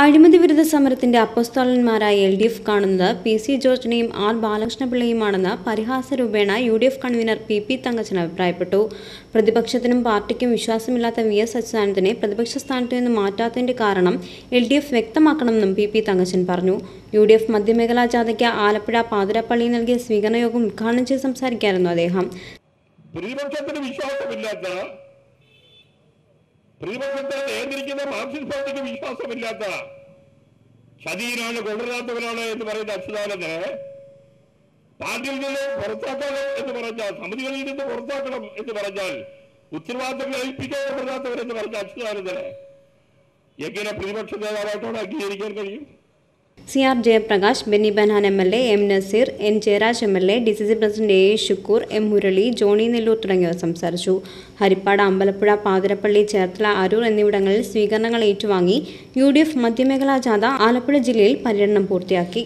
അഴിമതി വിരുദ്ധ സമരത്തിന്റെ അപ്പോസ്തലന്മാരായ LDF കാണുന്നത് PC ജോർജിനെയും R ബാലകൃഷ്ണപിള്ളയുമാണെന്ന് പരിഹാസരൂപേണ UDF convener PP Thankachan അഭിപ്രായപ്പെട്ടു. പ്രതിപക്ഷത്തിനും പാർട്ടിക്കും വിശ്വാസമില്ലാത്ത VS അച്യുതാനന്ദനെ പ്രതിപക്ഷ സ്ഥാനത്ത് നിന്ന് മാറ്റാത്തതിന്റെ കാരണം LDF വ്യക്തമാക്കണമെന്നും PP തങ്കച്ചൻ പറഞ്ഞു. UDF മധ്യമേഖലാ ജാഥയ്ക്ക് ആലപ്പുഴ പാതിരാപ്പള്ളിയിൽ നൽകിയ സ്വീകരണ യോഗം ഉദ്ഘാടനം ചെയ്ത് സംസാരിക്കുകയായിരുന്നു അദ്ദേഹം. പ്രതിപക്ഷത്തെ നിയന്ത്രിക്കുന്ന മാർക്സിസ്റ്റ് പാർട്ടിക്ക് വിശ്വാസമില്ലാത്ത ശരീരമാണ് കൊണ്ടുവരാത്തവരാണ് എന്ന് പറയുന്ന അച്യുതാനന്ദനെ പാർട്ടിയിൽ നിന്ന് പുറത്താക്കണം എന്ന് പറഞ്ഞാൽ, സമിതികളിൽ നിന്ന് പുറത്താക്കണം എന്ന് പറഞ്ഞാൽ, ഉത്തരവാദിത്തങ്ങൾ ഏൽപ്പിക്കപ്പെടാത്തവരെന്ന് പറഞ്ഞ അച്യുതാനന്ദനെ എങ്ങനെ പ്രതിപക്ഷ നേതാവായിട്ടോട് അംഗീകരിക്കാൻ കഴിയും? CR Jayaprakash, Benny Behanan MLA, M Naseer, N Jayaraj MLA, DCC president A Shukkur, M Murali, Johny Nellore തുടങ്ങിയവർ സംസാരിച്ചു. ഹരിപ്പാട്, അമ്പലപ്പുഴ, പാതിരപ്പള്ളി, ചേർത്തല, അരൂർ എന്നിവിടങ്ങളിൽ സ്വീകരണങ്ങൾ ഏറ്റുവാങ്ങി UDF മധ്യമേഖലാ ജാഥ ആലപ്പുഴ ജില്ലയിൽ പര്യടനം പൂർത്തിയാക്കി.